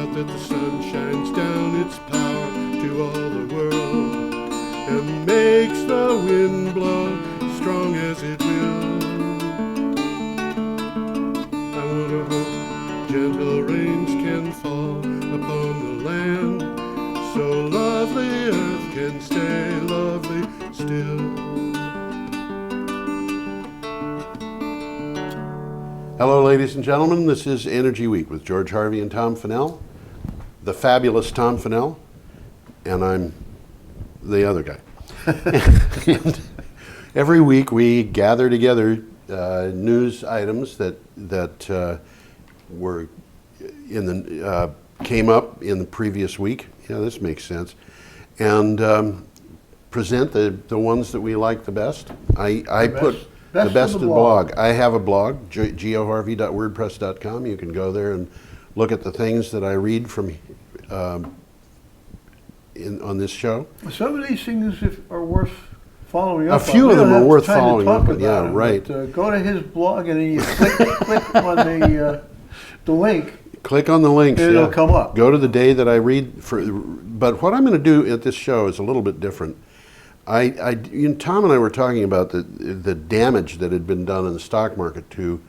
out that the sun shines down its power to all the world and makes the wind blow strong as it will. I wonder hope gentle rains can fall upon the land, so lovely earth can stay lovely still. Hello, ladies and gentlemen. This is Energy Week with George Harvey and Tom Fennell, the fabulous Tom Fennell, and I'm the other guy. And every week we gather together news items that were in the came up in the previous week. Yeah, this makes sense, and present the ones that we like the best. I put the best of the blog. I have a blog, goharvey.wordpress.com. You can go there and look at the things that I read from on this show. Some of these things are worth following up on. A few of them are worth following up on. Yeah, right. But, go to his blog and then you click on the link. Click on the links. And it'll come up. Go to the day that I read. But what I'm going to do at this show is a little bit different. Tom and I were talking about the damage that had been done in the stock market to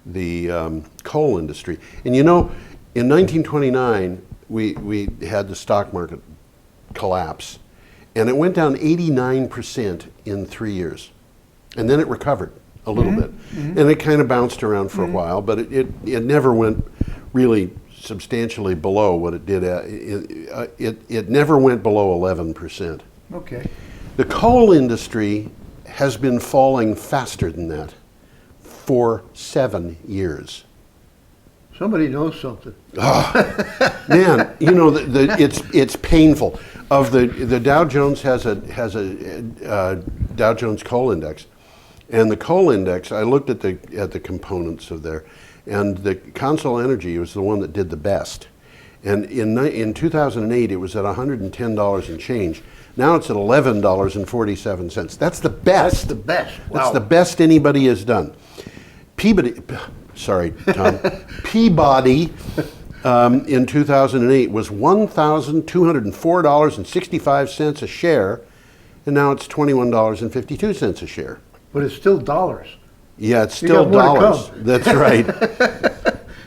the coal industry. And in 1929, we had the stock market collapse, and it went down 89% in 3 years. And then it recovered a little bit. And it kind of bounced around for a while, but it never went really substantially below what it did. It never went below 11%. Okay. The coal industry has been falling faster than that for 7 years. Somebody knows something. Oh, man, it's painful. Of the Dow Jones has a Dow Jones coal index, and the coal index, I looked at the components of there, and the Consol Energy was the one that did the best. And in 2008, it was at $110 and change. Now it's at $11.47. That's the best. That's the best. Wow. That's the best anybody has done. Peabody in 2008 was $1,204.65 a share, and now it's $21.52 a share. But it's still dollars. Yeah, it's still dollars. That's right.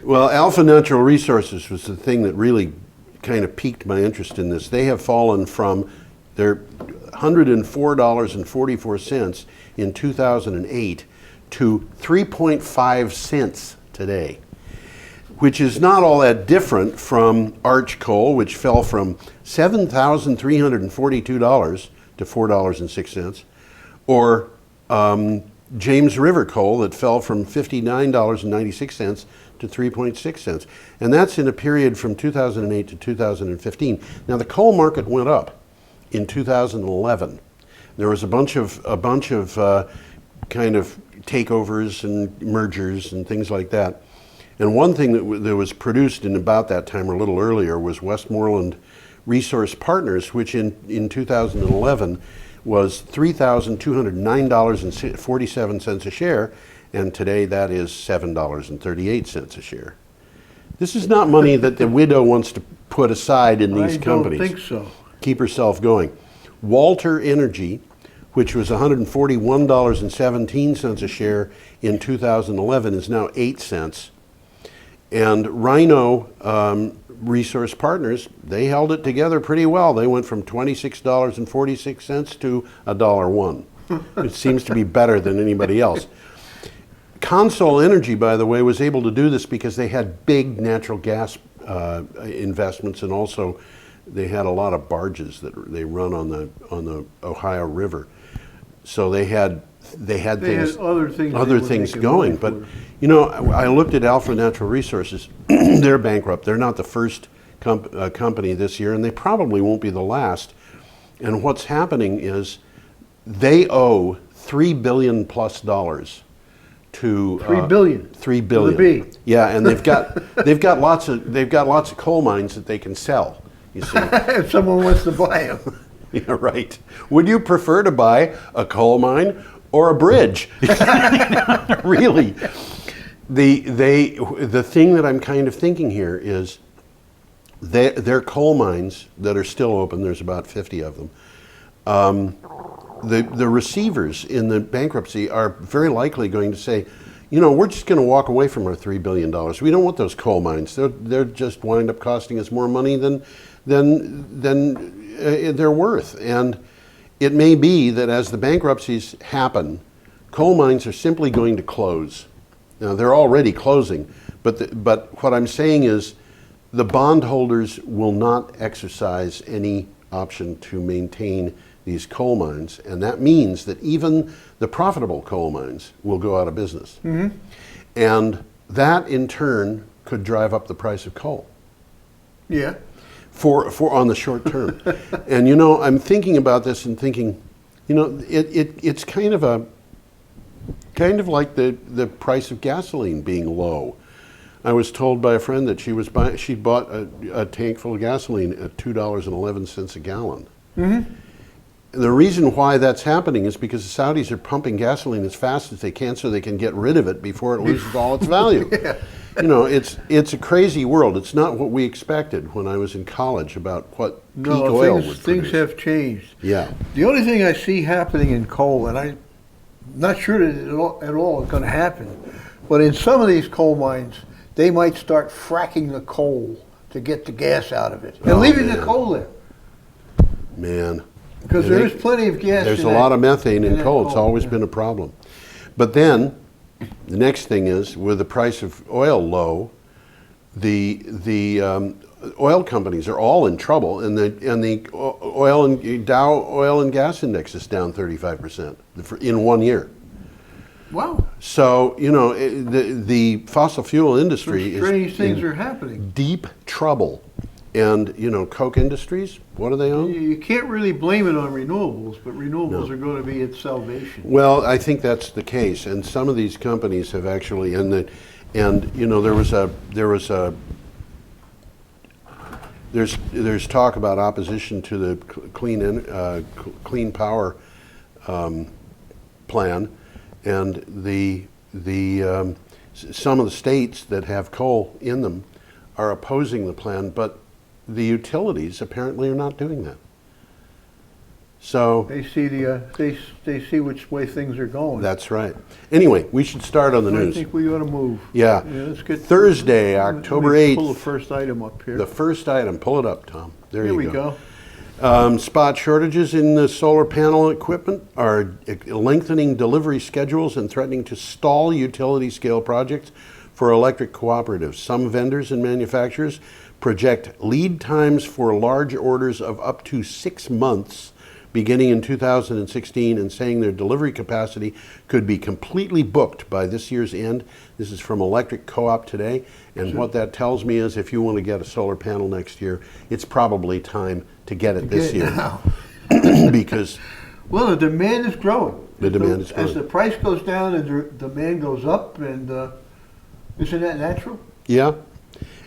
Well, Alpha Natural Resources was the thing that really kind of piqued my interest in this. They have fallen from their $104.44 in 2008 to 3.5 cents today, which is not all that different from Arch Coal, which fell from $7,342 to $4.06, or James River Coal that fell from $59.96 to 3.6 cents. And that's in a period from 2008 to 2015. Now the coal market went up in 2011. There was a bunch of kind of takeovers and mergers and things like that. And one thing that was produced in about that time or a little earlier was Westmoreland Resource Partners, which in 2011 was $3,209.47 a share, and today that is $7.38 a share. This is not money that the widow wants to put aside in these companies. I don't think so. Keep herself going. Walter Energy, which was $141.17 a share in 2011, is now 8 cents. And Rhino Resource Partners, they held it together pretty well. They went from $26.46 to $1.01. It seems to be better than anybody else. Consol Energy, by the way, was able to do this because they had big natural gas investments, and also they had a lot of barges that they run on the Ohio River. So they had other things going. But I looked at Alpha Natural Resources. They're bankrupt. They're not the first company this year, and they probably won't be the last. And what's happening is they owe $3 billion plus to $3 billion. $3 billion. With a B. Yeah, and they've got lots of coal mines that they can sell. You see, if someone wants to buy them. Yeah, right. Would you prefer to buy a coal mine or a bridge? Really, the thing that I'm kind of thinking here is Their coal mines that are still open, there's about 50 of them, the receivers in the bankruptcy are very likely going to say, we're just going to walk away from our $3 billion. We don't want those coal mines. They're just wind up costing us more money than they're worth. And it may be that as the bankruptcies happen, coal mines are simply going to close. Now, they're already closing, but what I'm saying is the bondholders will not exercise any option to maintain these coal mines, and that means that even the profitable coal mines will go out of business. Mm-hmm. And that, in turn, could drive up the price of coal. Yeah. For on the short term. And I'm thinking about this and thinking, it's kind of like the price of gasoline being low. I was told by a friend that she bought a tank full of gasoline at $2.11 a gallon. Mm-hmm. The reason why that's happening is because the Saudis are pumping gasoline as fast as they can so they can get rid of it before it loses all its value. Yeah. It's a crazy world. It's not what we expected when I was in college about what peak oil would produce. Things have changed. Yeah. The only thing I see happening in coal, and I'm not sure that at all it's going to happen, but in some of these coal mines, they might start fracking the coal to get the gas out of it and leaving the coal there. Man. Because there is plenty of gas. There's a lot of methane in coal. It's always been a problem. But then, the next thing is, with the price of oil low, the oil companies are all in trouble, and the Dow oil and gas index is down 35% in 1 year. Wow. So the fossil fuel industry strange things are happening. Deep trouble. And, Koch Industries, what do they own? You can't really blame it on renewables, but renewables are going to be its salvation. Well, I think that's the case. And some of these companies have actually, there's talk about opposition to the clean power plan, and some of the states that have coal in them are opposing the plan, but the utilities apparently are not doing that. So they see they see which way things are going. That's right. Anyway, we should start on the news. I think we ought to move. Yeah. Let's get Thursday, October 8th. Pull the first item up here. The first item. Pull it up, Tom. There you go. Here we go. Spot shortages in the solar panel equipment are lengthening delivery schedules and threatening to stall utility scale projects for electric cooperatives. Some vendors and manufacturers project lead times for large orders of up to 6 months beginning in 2016 and saying their delivery capacity could be completely booked by this year's end. This is from Electric Co-op today, and what that tells me is if you want to get a solar panel next year, it's probably time to get it this year. Now. Because well, the demand is growing. The demand is growing. As the price goes down and the demand goes up, and isn't that natural? Yeah.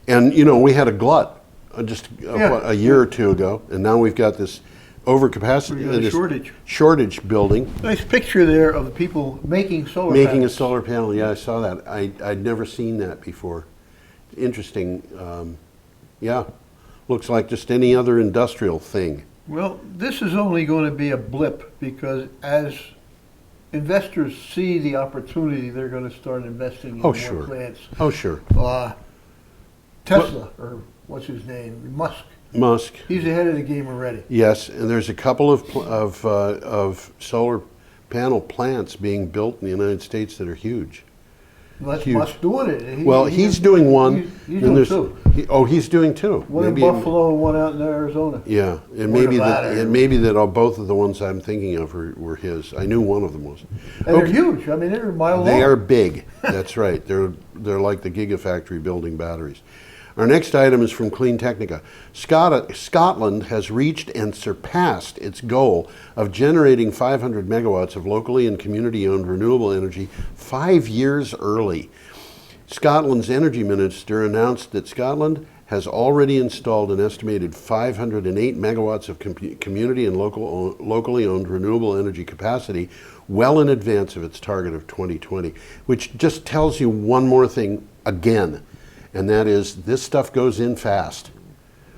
And, we had a glut just a year or two ago, and now we've got this overcapacity, this shortage building. Nice picture there of the people making solar panels. Making a solar panel, yeah, I saw that. I'd never seen that before. Interesting. Yeah, looks like just any other industrial thing. Well, this is only going to be a blip because as investors see the opportunity, they're going to start investing in more plants. Oh, sure. Tesla, or what's his name? Musk. He's ahead of the game already. Yes, and there's a couple of solar panel plants being built in the United States that are huge. Well, that's Musk doing it. He's doing one. He's doing two. He's doing two. One in Buffalo and one out in Arizona. Yeah, it may be that both of the ones I'm thinking of were his. I knew one of them was. And they're huge. I mean, they're a mile long. They are big. That's right. They're like the gigafactory building batteries. Our next item is from Clean Technica. Scotland has reached and surpassed its goal of generating 500 megawatts of locally and community-owned renewable energy 5 years early. Scotland's energy minister announced that Scotland has already installed an estimated 508 megawatts of community and locally owned renewable energy capacity well in advance of its target of 2020, which just tells you one more thing again. And that is, this stuff goes in fast.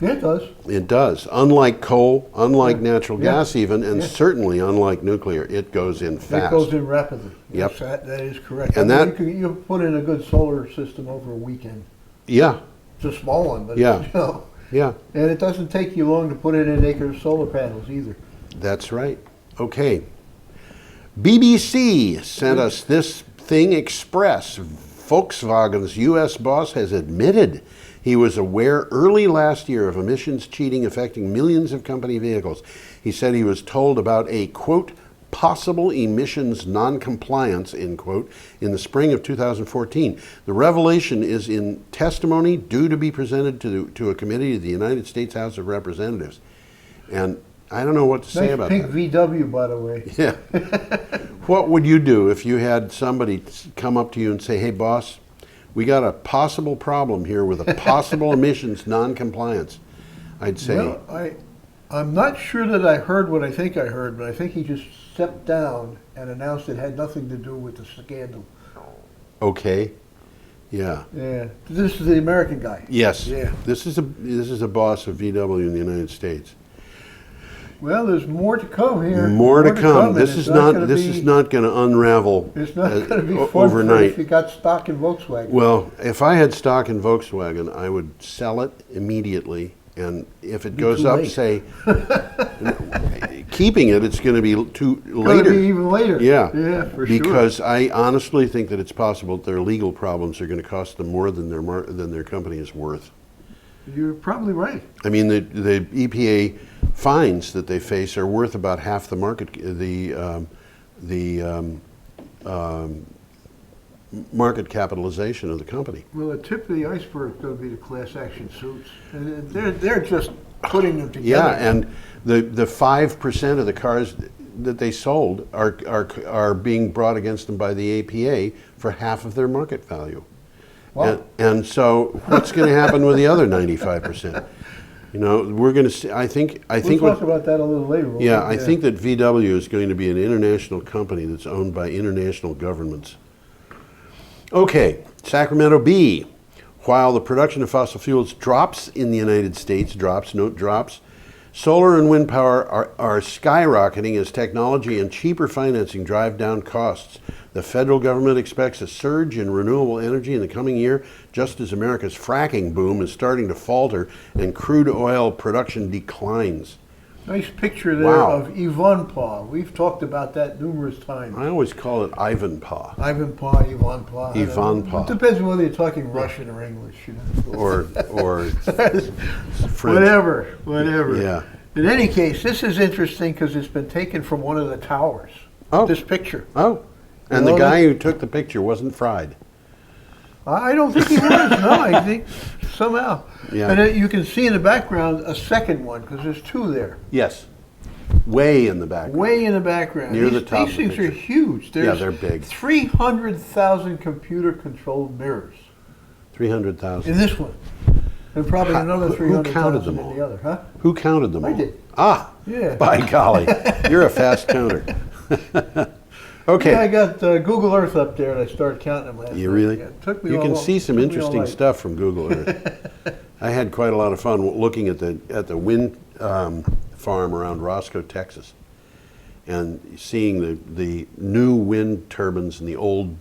Yeah, it does. It does. Unlike coal, unlike natural Yeah. gas even, and Yeah. certainly unlike nuclear, it goes in fast. It goes in rapidly. Yep. Yes, that is correct. And I mean, that- you can put in a good solar system over a weekend. Yeah, It's a small one, but Yeah. you know, yeah, and it doesn't take you long to put in an acre of solar panels either. that's right. Okay. BBC sent us this thing express. Volkswagen's U.S. boss has admitted he was aware early last year of emissions cheating affecting millions of company vehicles. He said he was told about a, quote, possible emissions non-compliance, end quote, in the spring of 2014. The revelation is in testimony due to be presented to a committee of the United States House of Representatives. And I don't know what to say Nice about pink that. VW, by the way. Yeah. What would you do if you had somebody come up to you and say, hey, boss, we got a possible problem here with a possible emissions non-compliance? I'd say, Well, I'm not sure that I heard what I think I heard, but I think he just stepped down and announced it had nothing to do with the scandal. okay, yeah. Yeah, this is the American guy. Yes. Yeah. This is a boss of VW in the United States. Well, there's more to come here. More to come. and This it's is not gonna this be- is not going to unravel It's not going to be fun overnight. if you got stock in Volkswagen. Well, if I had stock in Volkswagen, I would sell it immediately, and if it goes too up, late. say, keeping it, it's going to be too Gonna later. be even later. Yeah, Yeah, for because I honestly think that it's possible that their legal problems are going to cost them more than their company is worth. sure. You're probably right. I mean, the EPA fines that they face are worth about half the market capitalization of the company. Well, the tip of the iceberg is going to be the class action suits. And they're just putting them together. Yeah, and the 5% of the cars that they sold are being brought against them by the EPA for half of their market value. Wow. And so, what's going to happen with the other 95%? You know, we're going to see. I think We'll talk about that a little later. won't Yeah, we? I think that VW is going to be an international company that's owned by international governments. Okay, Sacramento Bee. While the production of fossil fuels drops in the United States, drops, solar and wind power are skyrocketing as technology and cheaper financing drive down costs. The federal government expects a surge in renewable energy in the coming year, just as America's fracking boom is starting to falter and crude oil production declines. Nice picture there Wow. of Ivanpah. We've talked about that numerous times. I always call it Ivanpah. Ivanpah, Ivanpah. Ivanpah. It depends on whether you're talking Russian or English. You know. or French. Whatever. Yeah. In any case, this is interesting because it's been taken from one of the towers. Oh. This picture. Oh, and You the know guy that? who took the picture wasn't fried. I don't think he was. No, I think somehow. Yeah. And then you can see in the background a second one because there's two there. Yes. Way in the back. Way in the background. Near these, the top These of the things are picture. huge. There's they're big. 300,000 computer-controlled mirrors 300,000. in this one, and probably another who 300,000 counted them in all? the other. Huh? Who counted them I all? did. Ah, Yeah. by golly, you're a fast counter. Okay. Yeah, I got Google Earth up there, and I started counting them last You night. really? Yeah, it took me You all can along. see some Took me all interesting night. stuff from Google Earth. I had quite a lot of fun looking at the wind farm around Roscoe, Texas, and seeing the new wind turbines and the old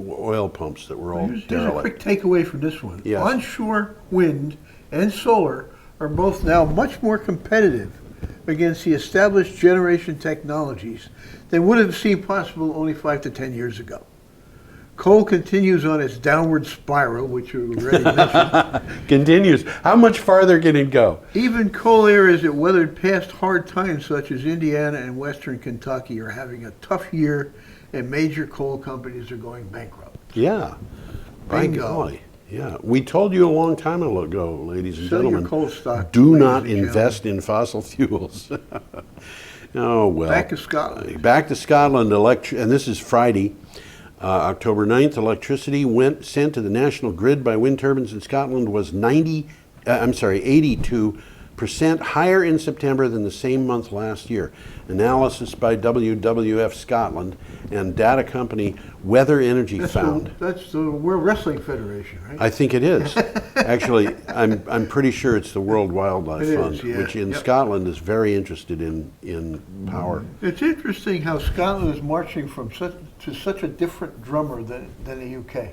oil pumps that were all Here's a derelict. quick takeaway from this one. Yes. Onshore wind and solar are both now much more competitive against the established generation technologies than would have seemed possible only 5 to 10 years ago. Coal continues on its downward spiral, which you already mentioned. Continues. How much farther can it go? Even coal areas that weathered past hard times, such as Indiana and western Kentucky, are having a tough year, and major coal companies are going bankrupt. Yeah. By Bingo. golly. Yeah. We told you a long time ago, ladies and Sell your gentlemen, coal stock, do ladies not and gentlemen. invest in fossil fuels. Oh, well. Back to Scotland. Back to Scotland, and this is Friday, October 9th. Electricity sent to the national grid by wind turbines in Scotland was 82 percent higher in September than the same month last year. Analysis by WWF Scotland and data company Weather Energy found. That's the World Wrestling Federation, right? I think it is. Actually, I'm pretty sure it's the World Wildlife Fund, yeah. which in Scotland is very interested in power. It's interesting how Scotland is marching from such a different drummer than the UK.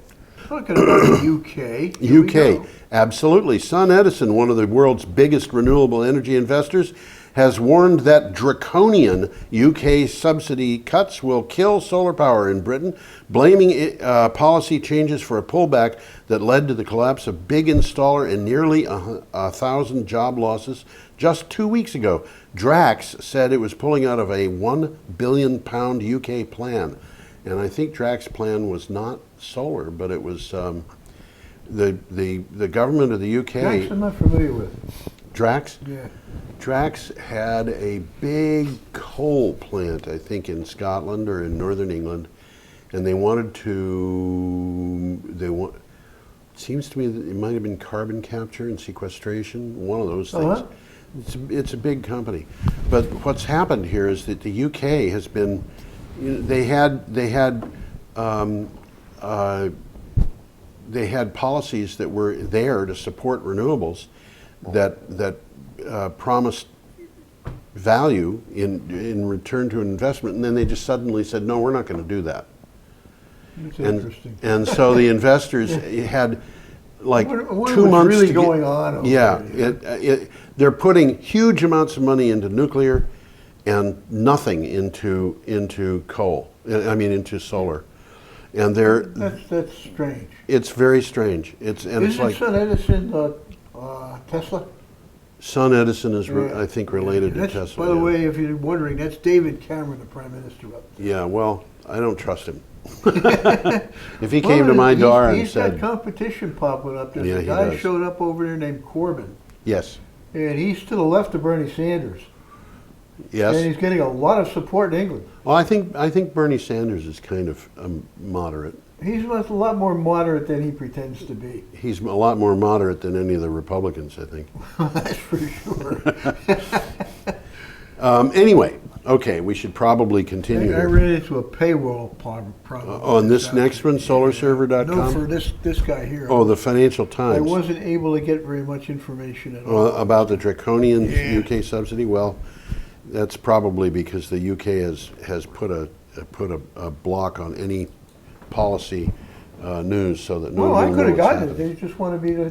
Talking about the UK. UK, absolutely. SunEdison, one of the world's biggest renewable energy investors, has warned that draconian UK subsidy cuts will kill solar power in Britain, blaming policy changes for a pullback that led to the collapse of big installer and nearly 1,000 job losses just 2 weeks ago. Drax said it was pulling out of a £1 billion UK plan. And I think Drax's plan was not solar, but it was the government of the UK. Drax I'm not familiar with. Drax? Yeah. Drax had a big coal plant, I think, in Scotland or in northern England, and they wanted to. It seems to me that it might have been carbon capture and sequestration, one of those things. Uh-huh. It's a big company, but what's happened here is that the UK has been. They had policies that were there to support renewables that promised value in return to an investment, and then they just suddenly said, no, we're not going to do that. It's interesting. And so the investors had like I wonder 2 what's months really to going on over there. They're putting huge amounts of money into nuclear and nothing into coal. I mean, into solar. And That's strange. it's very strange. It's like SunEdison Tesla? SunEdison is, I think, related to That's, Tesla. by the yeah. way, if you're wondering, that's David Cameron, the Prime Minister up there. Yeah, well, I don't trust him. If he came to my door and he's said, got competition popping up. There's Yeah, a he guy does. showed up over there named Corbyn, yes, and he's to the left of Bernie Sanders, and yes. he's getting a lot of support in England. Well, I think Bernie Sanders is kind of moderate. He's a lot more moderate than he pretends to be. He's a lot more moderate than any of the Republicans, I think. That's for sure. Anyway, okay, we should probably continue. I here. ran into a paywall problem. On this next one, SolarServer.com? No, for this guy here. Oh, the Financial I Times. wasn't able to get very much information at all. About the draconian Yeah. UK subsidy? Well, that's probably because the UK has put a block on any policy news so that Well, nobody I will could have know what's gotten it. happening.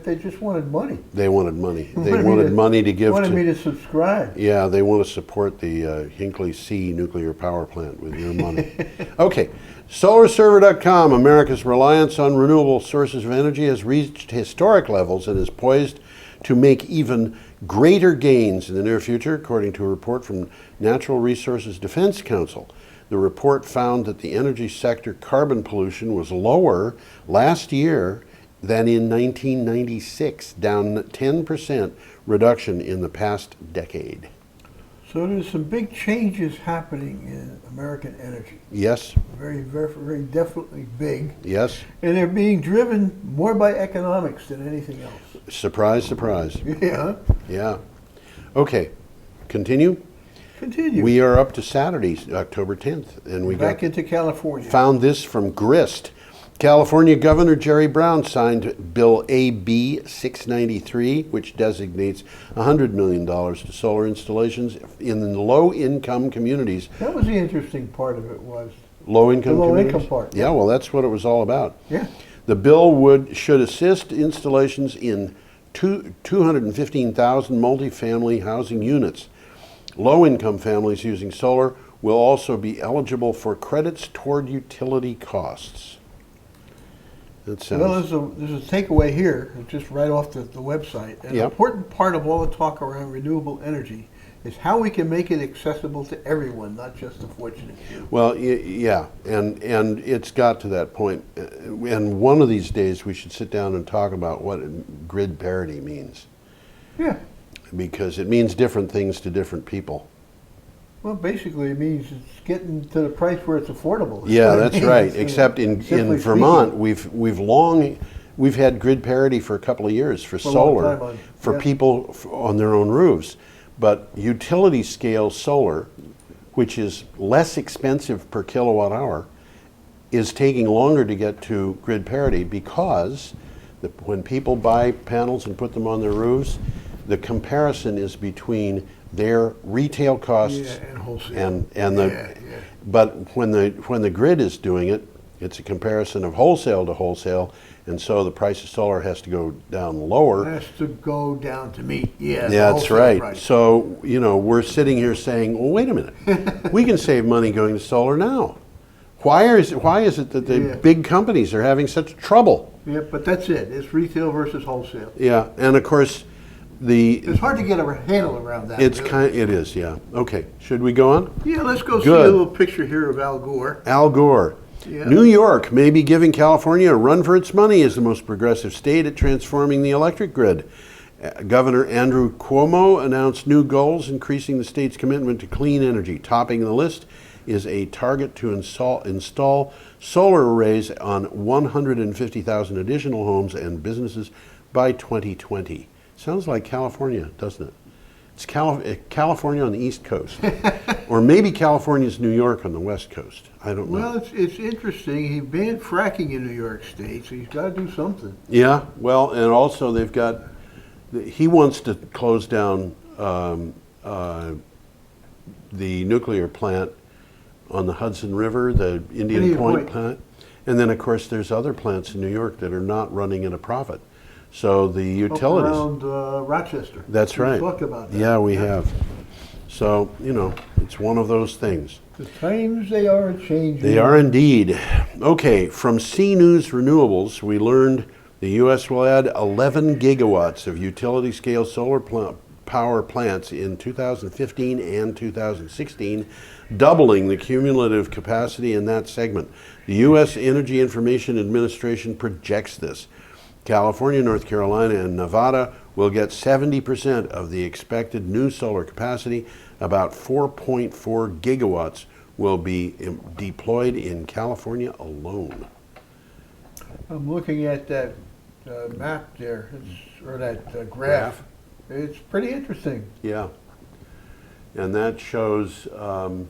They just wanted money. They wanted money. They Wanted me wanted money to give Wanted me to. to subscribe. Yeah, they want to support the Hinkley C nuclear power plant with your money. Okay, SolarServer.com, America's reliance on renewable sources of energy has reached historic levels and is poised to make even greater gains in the near future, according to a report from Natural Resources Defense Council. The report found that the energy sector carbon pollution was lower last year than in 1996, down 10% reduction in the past decade. So there's some big changes happening in American energy. Yes, Very, very, very definitely big. yes. And they're being driven more by economics than anything else. Surprise, surprise. Yeah. Yeah. Okay, continue. Continue. We are up to Saturday, October 10th, and we Back got into California. found this from Grist. California Governor Jerry Brown signed Bill AB 693, which designates $100 million to solar installations in the low-income communities. That was the interesting part of it was. Low-income The communities? low-income part. Yeah, well, that's what it was all about. Yeah. The bill should assist installations in 215,000 multifamily housing units. Low-income families using solar will also be eligible for credits toward utility costs. That sounds... Well, there's a takeaway here, just right off the website. An Yep. important part of all the talk around renewable energy is how we can make it accessible to everyone, not just the fortunate few. Well, yeah, and it's got to that point. And one of these days we should sit down and talk about what grid parity means, Yeah. because it means different things to different people. Well, basically, it means it's getting to the price where it's affordable. Yeah, what it that's means, right. you know, Except in simply Vermont, speaking. we've long We've had grid parity for a couple of years for For a long solar, time for yeah. people on their own roofs. But utility scale solar, which is less expensive per kilowatt hour, is taking longer to get to grid parity because when people buy panels and put them on their roofs, the comparison is between their retail costs Yeah, and wholesale. and the. Yeah, yeah. But when the grid is doing it, it's a comparison of wholesale to wholesale, and so the price of solar has to go down lower. Has to go down to meat, yeah. the Yeah, that's wholesale right. price. So, we're sitting here saying, well, wait a minute. We can save money going to solar now. Why is it that the Yeah. big companies are having such trouble? Yeah, but that's it. It's retail versus wholesale. Yeah, and of course, It's hard to get a handle around that. really. it is, yeah. Okay, should we go on? Yeah, let's go see Good. a little picture here of Al Gore. Al Gore. Yeah. New York may be giving California a run for its money as the most progressive state at transforming the electric grid. Governor Andrew Cuomo announced new goals, increasing the state's commitment to clean energy. Topping the list is a target to install solar arrays on 150,000 additional homes and businesses by 2020. Sounds like California, doesn't it? It's California on the East Coast. Or maybe California's New York on the West Coast. I don't know. Well, it's interesting. He banned fracking in New York State, so he's got to do something. Yeah, well, and also he wants to close down the nuclear plant on the Hudson River, the Indian Point plant. And then, of course, there's other plants in New York that are not running at a profit. So the utilities. Up around Rochester. That's right. We talked about that. Yeah, we have. So, it's one of those things. The times they are changing. They are indeed. Okay, from CNews Renewables, we learned the U.S. will add 11 gigawatts of utility-scale solar power plants in 2015 and 2016, doubling the cumulative capacity in that segment. The U.S. Energy Information Administration projects this. California, North Carolina, and Nevada will get 70% of the expected new solar capacity. About 4.4 gigawatts will be deployed in California alone. I'm looking at that map there, or that graph. It's pretty interesting. Yeah. And that shows, Well,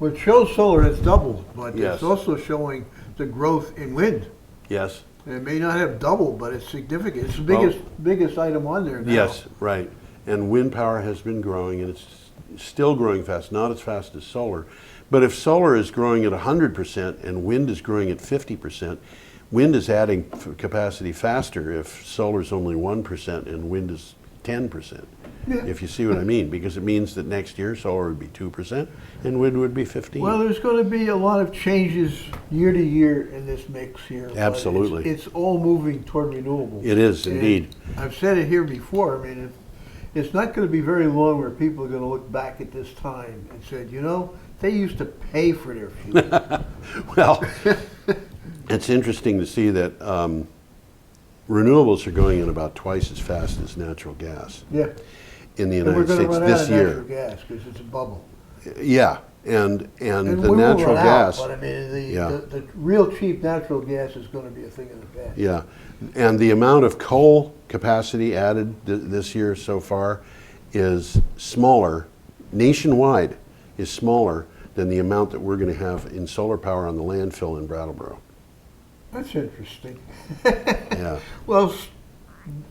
it shows solar has doubled, but Yes. it's also showing the growth in wind. yes, It may not have doubled, but it's significant. It's the Well- biggest item on there now. yes, right. And wind power has been growing, and it's still growing fast, not as fast as solar. But if solar is growing at 100% and wind is growing at 50%, wind is adding capacity faster if solar is only 1% and wind is 10%. Yeah. If you see what I mean, because it means that next year solar would be 2% and wind would be 15%. Well, there's going to be a lot of changes year to year in this mix here. but Absolutely. It's all moving toward renewables. It is, And indeed. I've said it here before. I mean, it's not going to be very long where people are going to look back at this time and said, they used to pay for their fuel. Well, it's interesting to see that renewables are going in about twice as fast as natural gas Yeah. in the And we're United going to States run out this of year. natural gas because it's a bubble. Yeah, and And the we will natural run gas. out, but I mean, Yeah. the real cheap natural gas is going to be a thing of the past. Yeah, and the amount of coal capacity added this year so far is smaller, nationwide, is smaller than the amount that we're going to have in solar power on the landfill in Brattleboro. That's interesting. Yeah, Well,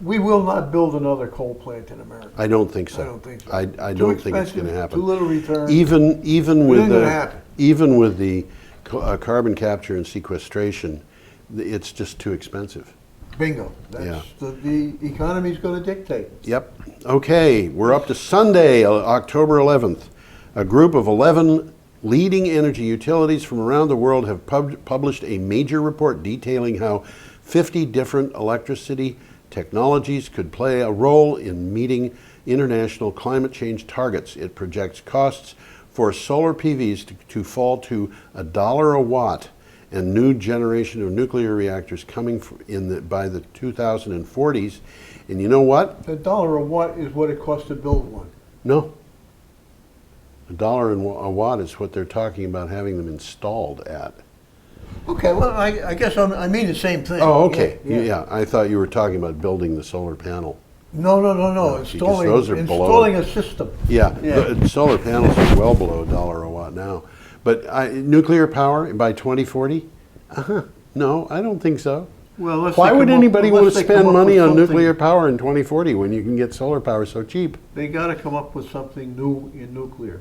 we will not build another coal plant in America. I don't think so. I don't think so. I Too don't think it's going to expensive, happen. Too little return. Even It with ain't gonna the happen. even with the carbon capture and sequestration, it's just too expensive. Bingo. Yeah. That's the economy's going to dictate. Yep. Okay, we're up to Sunday, October 11th. A group of 11 leading energy utilities from around the world have published a major report detailing how 50 different electricity technologies could play a role in meeting international climate change targets. It projects costs for solar PVs to fall to $1 a watt, and new generation of nuclear reactors coming by the 2040s. And you know what? $1 a watt is what it costs to build one. No. $1 a watt is what they're talking about having them installed at. Okay, well, I guess I mean the same thing. Oh, okay. Yeah. I thought you were talking about building the solar panel. No. because Installing, those are below- installing a system. Yeah, Yeah. the solar panels are well below $1 a watt now. But nuclear power by 2040? No, I don't think so. Well, unless Why they would come up- anybody want unless to they come spend up money with on something- nuclear power in 2040 when you can get solar power so cheap? They got to come up with something new in nuclear.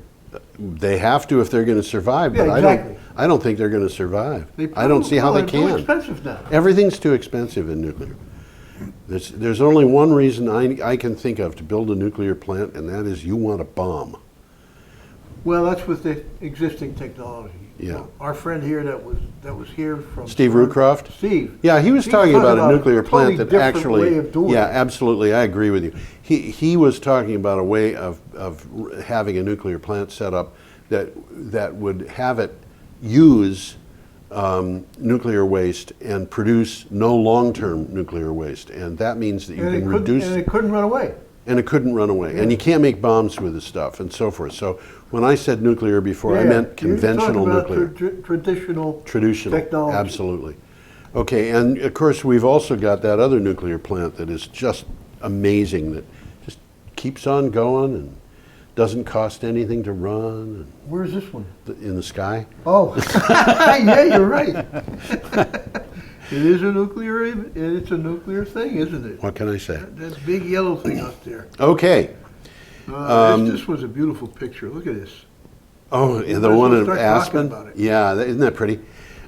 They have to if they're going to survive, but Yeah, I exactly. don't think they're going to survive. They I don't see how they they're too can. expensive now. Everything's too expensive in nuclear. There's only one reason I can think of to build a nuclear plant, and that is you want a bomb. Well, that's with the existing technology. Yeah. Our friend here that was here from Steve Rucroft? Steve. Yeah, he was He's talking about a nuclear totally plant that different actually. way of doing Yeah, it. absolutely. I agree with you. He was talking about a way of having a nuclear plant set up that would have it use nuclear waste and produce no long-term nuclear waste, and that means that you can reduce. And it couldn't run away. And it couldn't run away. And you can't make bombs with this stuff and so forth. So when I said nuclear before, I meant conventional You're talking nuclear. about traditional Traditional, technology. absolutely. Okay, and of course we've also got that other nuclear plant that is just amazing, that just keeps on going and doesn't cost anything to run, Where's this one? and in the sky. Oh, yeah, you're right. It is a nuclear. It's a nuclear thing, isn't it? What can I say? That big yellow thing up there. Okay. This was a beautiful picture. Look at this. Oh, might the as one well in start Aspen? talking about it. Yeah, isn't that pretty?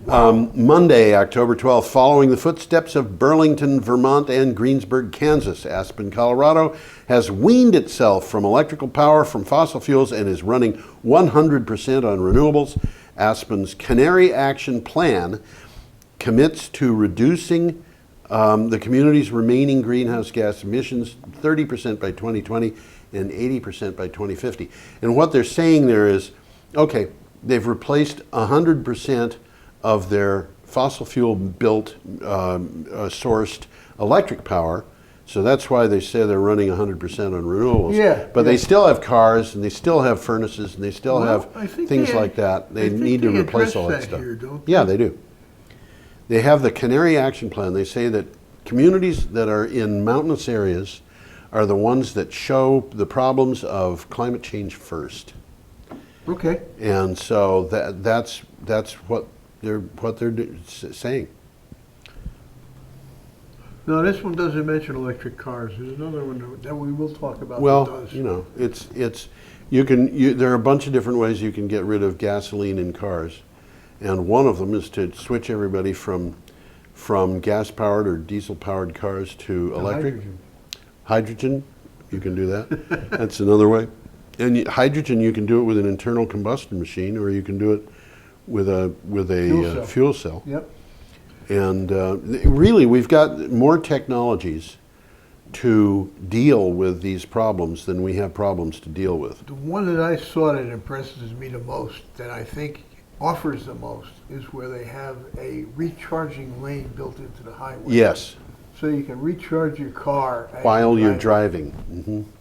Monday, October 12th, following the footsteps of Burlington, Vermont, and Greensburg, Kansas, Aspen, Colorado has weaned itself from electrical power from fossil fuels and is running 100% on renewables. Aspen's Canary Action Plan commits to reducing the community's remaining greenhouse gas emissions 30% by 2020 and 80% by 2050. And what they're saying there is, okay, they've replaced 100% of their fossil fuel built sourced electric power. So that's why they say they're running 100% on renewables. Yeah, but yeah. they still have cars, and they still have furnaces, and they still Well, have I think things they- like that. They I think need to they replace address all that that stuff. here, don't Yeah, they do. They have the Canary Action Plan. They say that communities that are in mountainous areas are the ones that show the problems of climate change first. Okay. And so that's what they're saying. No, this one doesn't mention electric cars. There's another one that we will talk about. Well, that does. you know, there are a bunch of different ways you can get rid of gasoline in cars, and one of them is to switch everybody from gas-powered or diesel-powered cars to electric. Hydrogen, you can do that. That's another way. And hydrogen, you can do it with an internal combustion machine, or you can do it with a fuel cell. Yep. And really, we've got more technologies to deal with these problems than we have problems to deal with. The one that I saw that impresses me the most, that I think offers the most, is where they have a recharging lane built into the highway. Yes, So you can recharge your car as while you're driving. driving.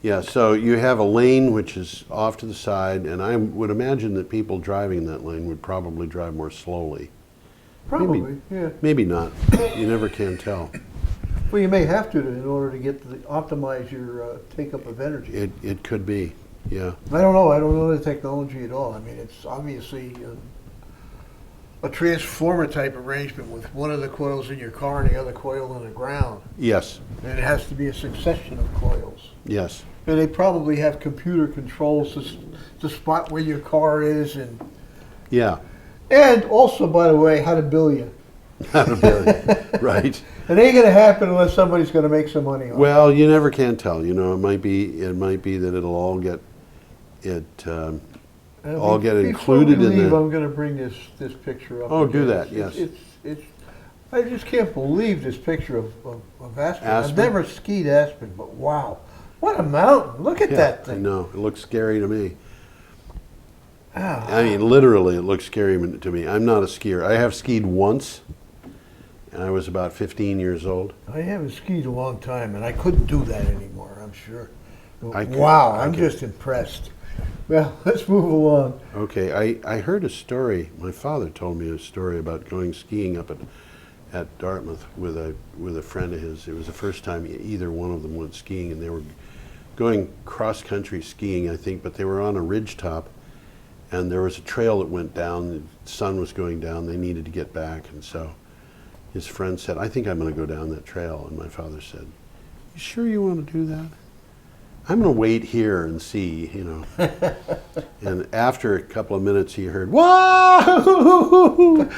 Yeah, so you have a lane which is off to the side, and I would imagine that people driving in that lane would probably drive more slowly. Probably, yeah. Maybe not. You never can tell. Well, you may have to in order to get to optimize your take-up of energy. It could be, yeah. I don't know. I don't know the technology at all. I mean, it's obviously a transformer type arrangement with one of the coils in your car and the other coil in the ground. Yes, And it has to be a succession of coils. yes. And they probably have computer controls to spot where your car is, Yeah. and also, by the way, how to bill you. Not a billion. Right. It ain't gonna happen unless somebody's gonna make some money on it. Well, you never can tell. You know, it might be that it'll all get all get included Before we in leave, the. I'm gonna bring this picture up. Oh, do again. that, It's- yes. It's I just can't believe this picture of Aspen. I've Aspen? never skied Aspen, but wow, what a mountain! Look at Yeah, that I thing. know. It looks scary to me. Ah, I mean, literally, it looks scary to me. I'm not a skier. I have skied once, and I was about 15 years old. I haven't skied a long time, and I couldn't do that anymore. I'm sure. Wow, I'm just impressed. Well, let's move along. Okay, I heard a story. My father told me a story about going skiing up at Dartmouth with a friend of his. It was the first time either one of them went skiing, and they were going cross-country skiing, I think, but they were on a ridge top, and there was a trail that went down. The sun was going down. They needed to get back, and so his friend said, "I think I'm going to go down that trail." And my father said, "You sure you want to do that? I'm going to wait here and see, you know." And after a couple of minutes, he heard, "Whoa!"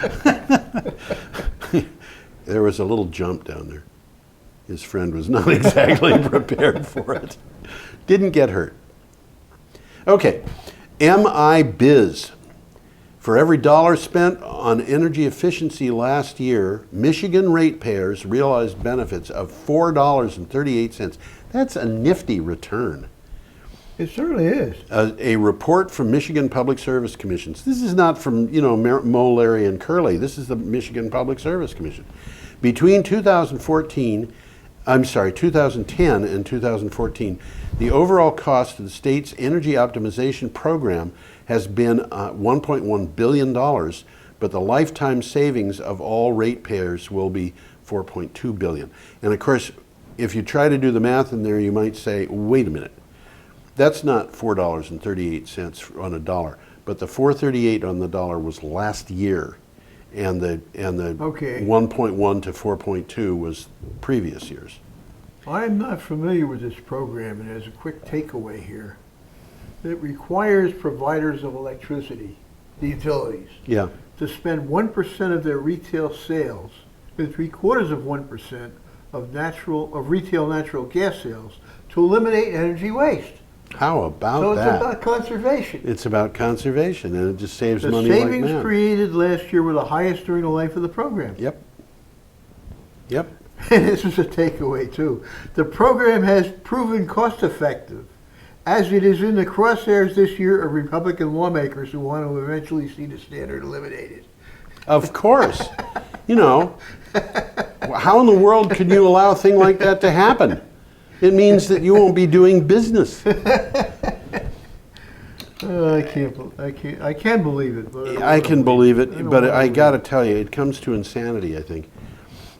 There was a little jump down there. His friend was not exactly prepared for it. Didn't get hurt. Okay, MI Biz. For every dollar spent on energy efficiency last year, Michigan ratepayers realized benefits of $4.38. That's a nifty return. It certainly is. A report from Michigan Public Service Commissions. This is not from, you know, Mo, Larry, and Curly. This is the Michigan Public Service Commission. Between 2010 and 2014, the overall cost of the state's energy optimization program has been $1.1 billion, but the lifetime savings of all ratepayers will be $4.2 billion. And of course, if you try to do the math in there, you might say, wait a minute, that's not $4.38 on a dollar, but the $4.38 on the dollar was last year, and the Okay. 1.1 to 4.2 was previous years. I'm not familiar with this program, and as a quick takeaway here, it requires providers of electricity, the utilities, Yeah. to spend 1% of their retail sales and 3/4% of retail natural gas sales to eliminate energy waste. How about So it's that? about conservation. It's about conservation, and it just saves The money like savings mad. created last year were the highest during the life of the program. Yep. Yep. And this is a takeaway too. The program has proven cost effective, as it is in the crosshairs this year of Republican lawmakers who want to eventually see the standard eliminated. Of course. You know, how in the world can you allow a thing like that to happen? It means that you won't be doing business. I can believe it. But I can believe I it, don't but wanna I believe got to it. tell you, it comes to insanity, I think.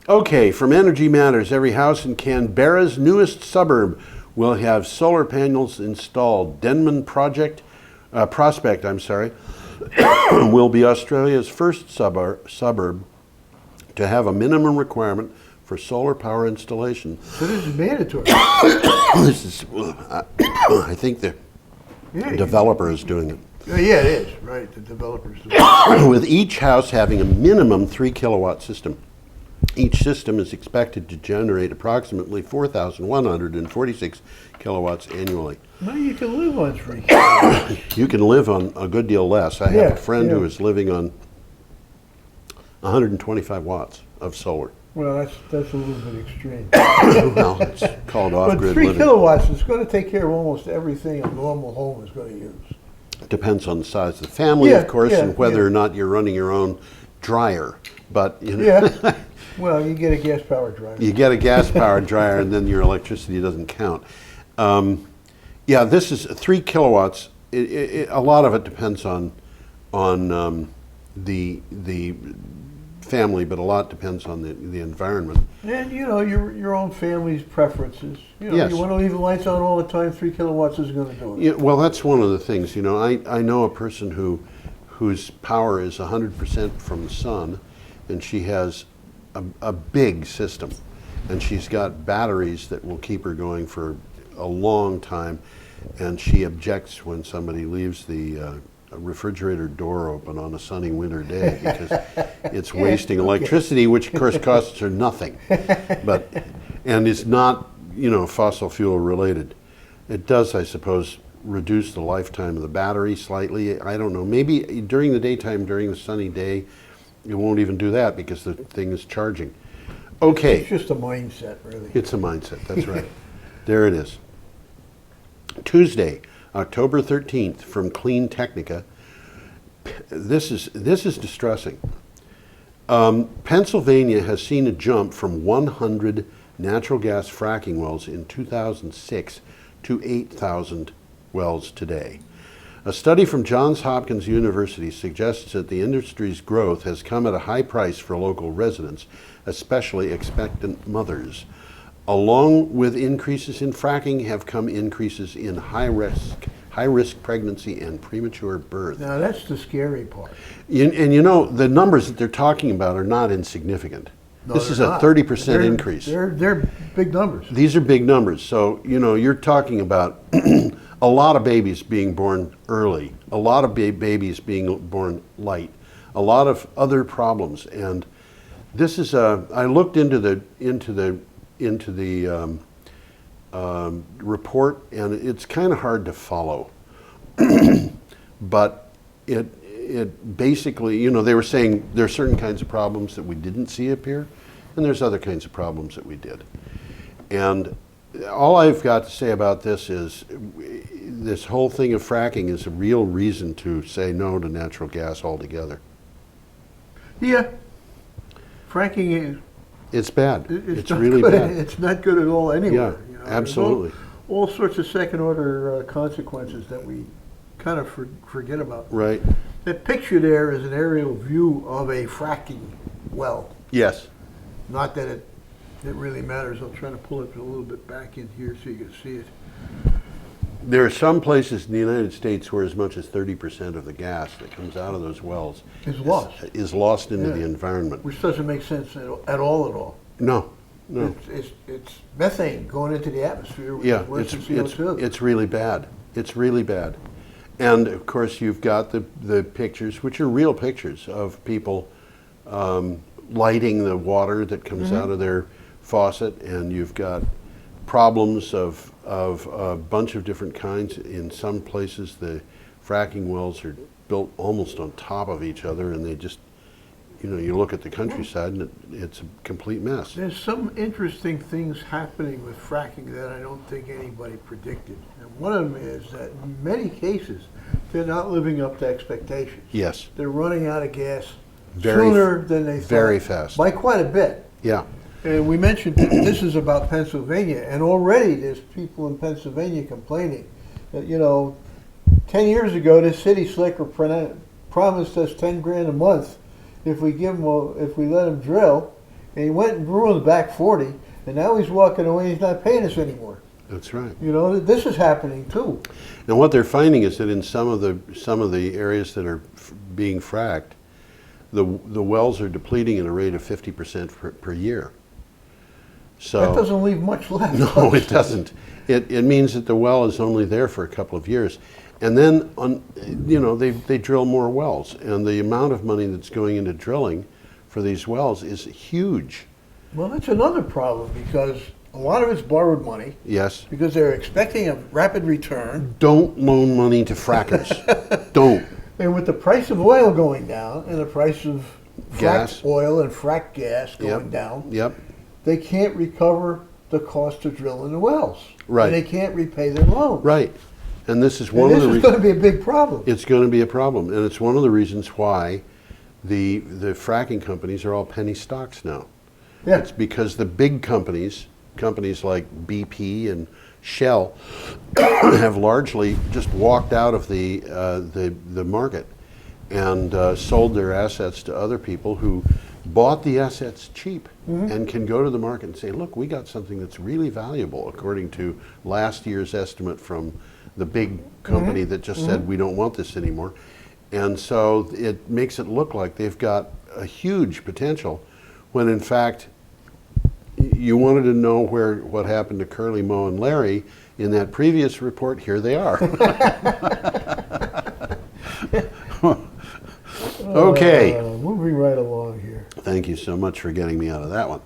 Okay, from Energy Matters, every house in Canberra's newest suburb will have solar panels installed. Denman Prospect, will be Australia's first suburb to have a minimum requirement for solar power installation. So this is mandatory. This is, I think the Yeah, developer is doing it. yeah, it is, right, the developers do it. With each house having a minimum 3 kilowatt system. Each system is expected to generate approximately 4,146 kilowatts annually. Well, you can live on 3 kilowatts. You can live on a good deal less. I have Yeah, a friend who yeah. is living on 125 watts of solar. Well, that's a little bit extreme. Well, it's called But off-grid 3 living. kilowatts is going to take care of almost everything a normal home is going to use. Depends on the size of the family, Yeah, of course, yeah, and whether yeah. or not you're running your own dryer. But you know, Yeah. Well, you get a gas powered dryer. you get a gas-powered dryer, and then your electricity doesn't count. Yeah, this is 3 kilowatts. A lot of it depends on the family, but a lot depends on the environment. And you know your own family's preferences. You know, Yes. you want to leave the lights on all the time. 3 kilowatts is going to do it. Yeah, well, that's one of the things. You know, I know a person whose power is 100% from the sun, and she has a big system, and she's got batteries that will keep her going for a long time, and she objects when somebody leaves the refrigerator door open on a sunny winter day because it's wasting electricity, which of course costs her nothing, and is not, you know, fossil fuel related. It does, I suppose, reduce the lifetime of the battery slightly. I don't know. Maybe during the daytime, during the sunny day, it won't even do that because the thing is charging. Okay. It's just a mindset, really. It's a mindset, that's right. There it is. Tuesday, October 13th, from Clean Technica. This is distressing. Pennsylvania has seen a jump from 100 natural gas fracking wells in 2006 to 8,000 wells today. A study from Johns Hopkins University suggests that the industry's growth has come at a high price for local residents, especially expectant mothers. Along with increases in fracking have come increases in high-risk pregnancy and premature birth. Now that's the scary part. And you know, the numbers that they're talking about are not insignificant. No, This is they're a not. 30% increase. They're big numbers. These are big numbers. So, you know, you're talking about a lot of babies being born early, a lot of babies being born late, a lot of other problems. And this is I looked into the report, and it's kind of hard to follow. But it basically, you know, they were saying there are certain kinds of problems that we didn't see appear, and there's other kinds of problems that we did. And all I've got to say about this is this whole thing of fracking is a real reason to say no to natural gas altogether. Yeah. Fracking is. It's bad. It's not really good. bad. It's not good at all anywhere. Yeah, you know. absolutely. There's all sorts of second-order consequences that we kind of forget about. Right. That picture there is an aerial view of a fracking well. Yes. Not that it really matters. I'll try to pull it a little bit back in here so you can see it. There are some places in the United States where as much as 30% of the gas that comes out of those wells Is lost. into Yeah. the environment. Which doesn't make sense at all. No, no. It's methane going into the atmosphere, which Yeah, is worse it's, than CO2. it's really bad. It's really bad. And of course you've got the pictures, which are real pictures of people lighting the water that comes out of their faucet, and you've got problems of a bunch of different kinds. In some places the fracking wells are built almost on top of each other, and they just, you know, you look at the countryside and it's a complete mess. There's some interesting things happening with fracking that I don't think anybody predicted. And one of them is that in many cases, they're not living up to expectations. Yes. They're running out of gas Very sooner than they thought. very fast. By quite a bit. Yeah. And we mentioned this is about Pennsylvania, and already there's people in Pennsylvania complaining that, you know, 10 years ago this city slicker promised us 10 grand a month if we let him drill, and he went and ruined the back 40, and now he's walking away, he's not paying us anymore. That's right. You know, this is happening too. And what they're finding is that in some of the areas that are being fracked, the wells are depleting at a rate of 50% per year. So That doesn't leave much left. no, it doesn't. It means that the well is only there for a couple of years, and then they drill more wells, and the amount of money that's going into drilling for these wells is huge. Well, that's another problem, because a lot of it's borrowed money, Yes. because they're expecting a rapid return. Don't loan money to frackers. Don't. And with the price of oil going down and the price of Gas. fracked oil and fracked gas going Yep. down, Yep. they can't recover the cost of drilling the wells. Right. And they can't repay their loans. Right. And this is And one of this the is going to be a big problem. It's going to be a problem, and it's one of the reasons why the fracking companies are all penny stocks now. Yeah. It's because the big companies like BP and Shell, have largely just walked out of the market and sold their assets to other people who bought the assets cheap and can go to the market and say, look, we got something that's really valuable, according to last year's estimate from the big company that just said we don't want this anymore. And so it makes it look like they've got a huge potential, when in fact you wanted to know what happened to Curly, Moe, and Larry in that previous report. Here they are. Okay. Moving right along here. Thank you so much for getting me out of that one.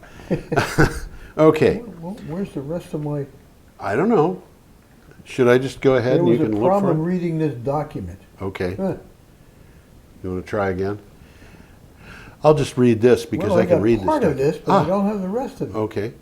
Okay. Well, where's the rest of my... I don't know. Should I just go ahead There and you was a can look for problem it? reading this document. Okay. Huh. You want to try again? I'll just read this because Well, I can read this. part of this, but I Ah. don't have the rest of it. Okay.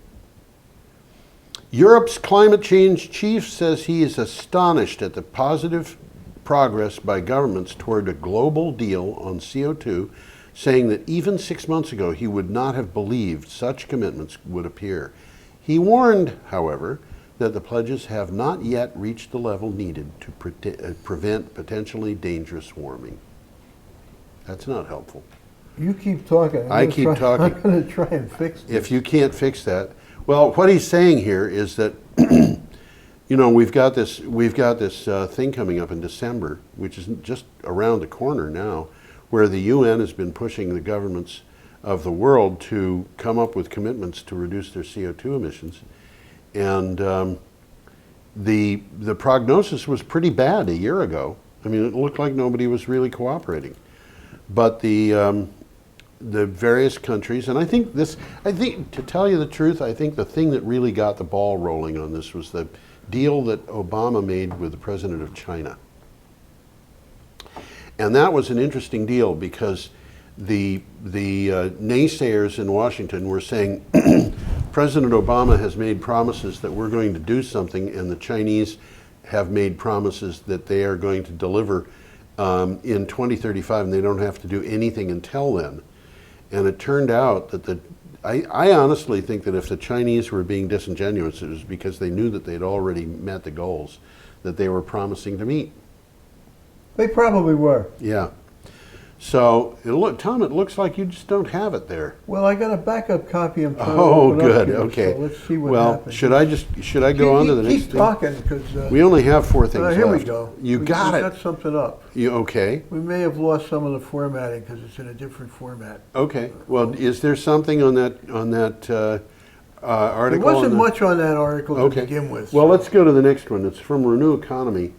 Europe's climate change chief says he is astonished at the positive progress by governments toward a global deal on CO2, saying that even 6 months ago he would not have believed such commitments would appear. He warned, however, that the pledges have not yet reached the level needed to prevent potentially dangerous warming. That's not helpful. You keep talking. I keep talking. I'm going to try and fix this. If you can't fix that, well, what he's saying here is that, you know, we've got this thing coming up in December, which is just around the corner now, where the UN has been pushing the governments of the world to come up with commitments to reduce their CO2 emissions. And the prognosis was pretty bad a year ago. I mean, it looked like nobody was really cooperating. But the various countries, and I think to tell you the truth, I think the thing that really got the ball rolling on this was the deal that Obama made with the president of China. And that was an interesting deal because the naysayers in Washington were saying President Obama has made promises that we're going to do something, and the Chinese have made promises that they are going to deliver in 2035, and they don't have to do anything until then. And it turned out that I honestly think that if the Chinese were being disingenuous, it was because they knew that they'd already met the goals that they were promising to meet. They probably were. Yeah. So, Tom, it looks like you just don't have it there. Well, I got a backup copy. I'm trying to Oh, open up good. here, Okay. So let's see what well, happens. should I go on to the next Keep thing? talking, because We only have 4 things left. here we go. You we got it. got something up. You okay? We may have lost some of the formatting because it's in a different format. Okay. Well, is there something on that article? There wasn't much on that article to begin with. Well, let's go to the next one. It's from Renewable Economy,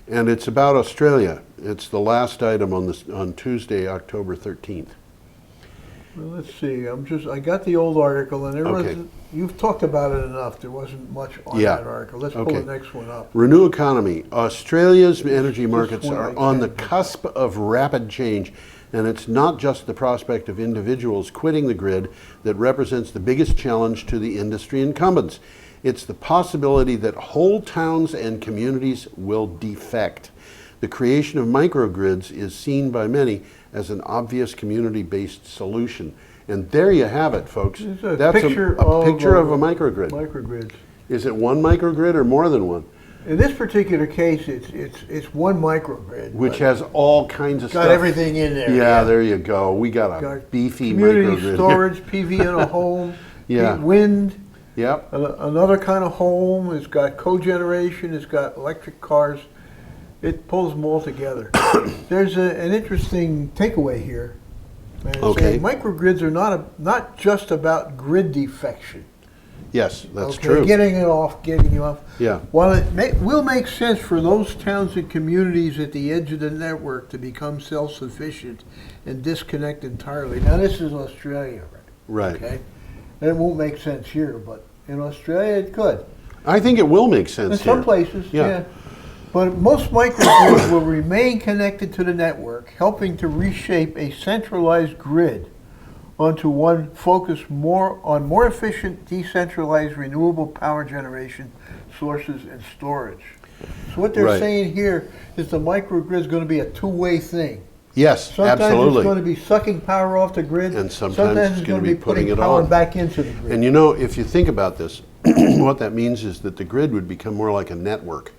and it's about Australia. It's the last item on Tuesday, October 13th. Well, let's see. I got the old article, and you've talked about it enough. There wasn't much on that article. Let's pull the next one up. Renewable Economy. Australia's energy markets one are I on the can't- cusp of rapid change, and it's not just the prospect of individuals quitting the grid that represents the biggest challenge to the industry incumbents. It's the possibility that whole towns and communities will defect. The creation of microgrids is seen by many as an obvious community-based solution. And there you have it, folks. That's a picture of a microgrid. Microgrids. Is it one microgrid or more than one? In this particular case, it's one microgrid, Which has all kinds of stuff. got everything in there. Yeah, there you go. We got a beefy community microgrid. storage, PV in a home, Yeah. wind. Yep. Another kind of home. It's got cogeneration. It's got electric cars. It pulls them all together. There's an interesting takeaway here. And it's saying microgrids are not just about grid defection. Yes, that's true. Getting you off. Yeah. While it will make sense for those towns and communities at the edge of the network to become self-sufficient and disconnect entirely. Now, this is Australia, Right. Okay, and it won't make sense here, but in Australia it could. I think it will make sense In some here. places, Yeah. yeah. But most microgrids will remain connected to the network, helping to reshape a centralized grid onto one focused on more efficient, decentralized renewable power generation sources and storage. So what they're saying here is the microgrid is going to be a two-way thing. Yes, Sometimes absolutely. it's going to be sucking power off the grid, And sometimes it's going to be putting it power on. back into the grid. And you know, if you think about this, what that means is that the grid would become more like a network.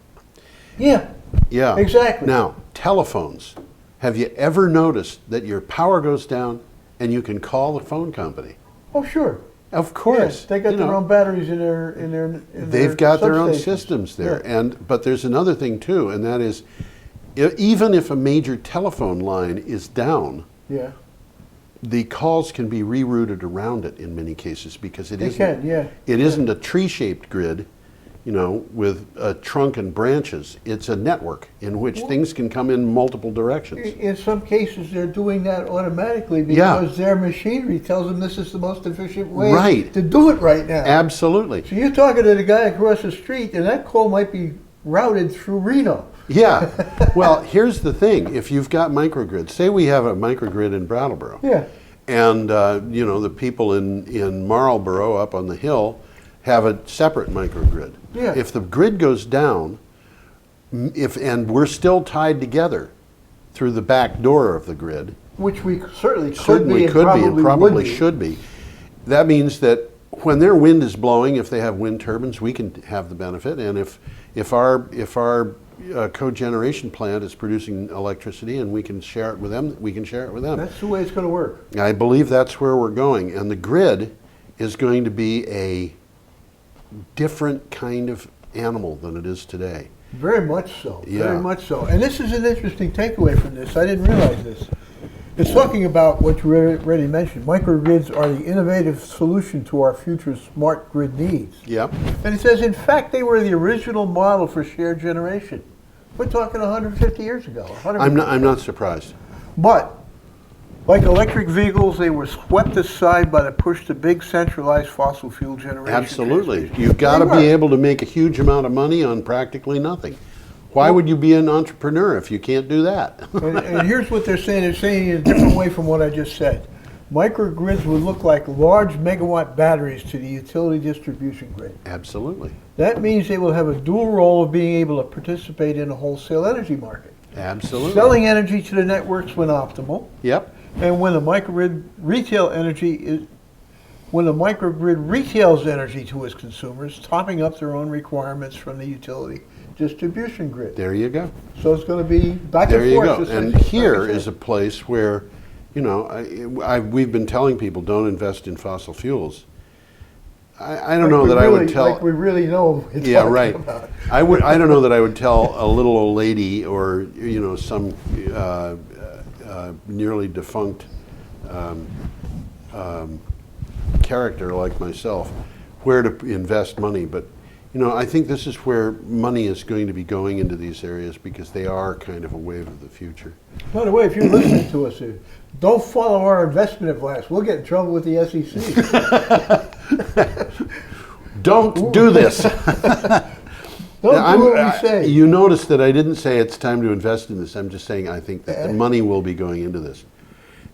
Yeah, Yeah. exactly. Now, telephones. Have you ever noticed that your power goes down and you can call the phone company? Oh, sure. Of course. Yes, they got their own batteries in their They've got their own substations. systems there. Yeah. But there's another thing too, and that is, even if a major telephone line is down, Yeah. the calls can be rerouted around it in many cases because it It isn't a tree-shaped grid, you know, with a trunk and branches. It's a network in which things can come in multiple directions. In some cases, they're doing that automatically because their machinery tells them this is the most efficient way to do it right now. Absolutely. So you're talking to the guy across the street, and that call might be routed through Reno. Yeah. Well, here's the thing. If you've got microgrids, say we have a microgrid in Brattleboro. Yeah. And, you know, the people in Marlboro up on the hill have a separate microgrid. Yeah. If the grid goes down, and we're still tied together through the back door of the grid, Which we certainly could be and probably would be. should be, that means that when their wind is blowing, if they have wind turbines, we can have the benefit. And if our cogeneration plant is producing electricity and we can share it with them, we can share it with them. That's the way it's going to work. I believe that's where we're going. And the grid is going to be a different kind of animal than it is today. Very much so. Yeah. Very much so. And this is an interesting takeaway from this. I didn't realize this. It's talking about what you already mentioned. Microgrids are the innovative solution to our future smart grid needs. Yep. And it says, in fact, they were the original model for shared generation. We're talking 150 years ago. I'm not surprised. But, like electric vehicles, they were swept aside by the push to big centralized fossil fuel generation. Absolutely. transmission. You've got to They were. be able to make a huge amount of money on practically nothing. Why would you be an entrepreneur if you can't do that? And here's what they're saying. They're saying it in a different way from what I just said. Microgrids would look like large megawatt batteries to the utility distribution grid. Absolutely. That means they will have a dual role of being able to participate in a wholesale energy market. Absolutely. Selling energy to the networks when optimal, Yep. and when the microgrid retails energy to its consumers, topping up their own requirements from the utility distribution grid. There you go. So it's going to be back There and you forth. go. just And like here I said. is a place where, you know, we've been telling people don't invest in fossil fuels. I don't know that I would tell. Like we really know what we're Yeah, talking right. about. I don't know that I would tell a little old lady or, you know, some nearly defunct character like myself where to invest money. But, you know, I think this is where money is going to be going into these areas because they are kind of a wave of the future. By the way, if you're listening to us here, don't follow our investment advice. We'll get in trouble with the SEC. Don't do this. Don't do what we say. You notice that I didn't say it's time to invest in this. I'm just saying I think that the money will be going into this.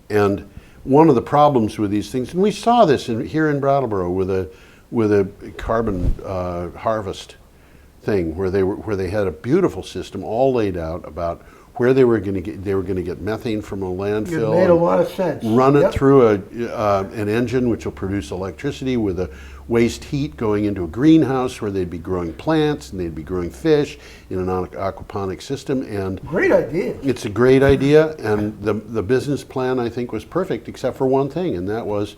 And one of the problems with these things, and we saw this here in Brattleboro with a carbon harvest thing where they had a beautiful system all laid out about where they were going to get methane from a landfill. It made a lot of sense. Run it Yep. through an engine which will produce electricity with a waste heat going into a greenhouse where they'd be growing plants and they'd be growing fish in an aquaponic system. And Great idea. it's a great idea, and the business plan I think was perfect except for one thing, and that was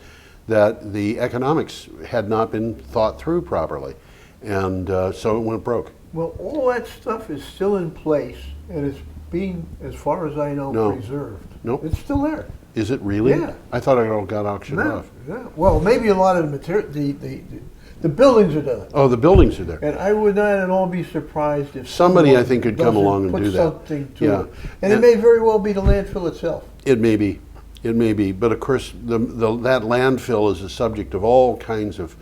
that the economics had not been thought through properly, and so it went broke. Well, all that stuff is still in place, and it's being, as far as I know, No. preserved. Nope. It's still there. Is it really? Yeah. I thought it all got auctioned Yeah, off. yeah. Well, maybe a lot of the material, the buildings are done. Oh, the buildings are there. And I would not at all be surprised if Somebody, someone I think, could come doesn't along and put do that. something to Yeah. it. And it may very well be the landfill itself. It may be. It may be. But of course, that landfill is a subject of all kinds of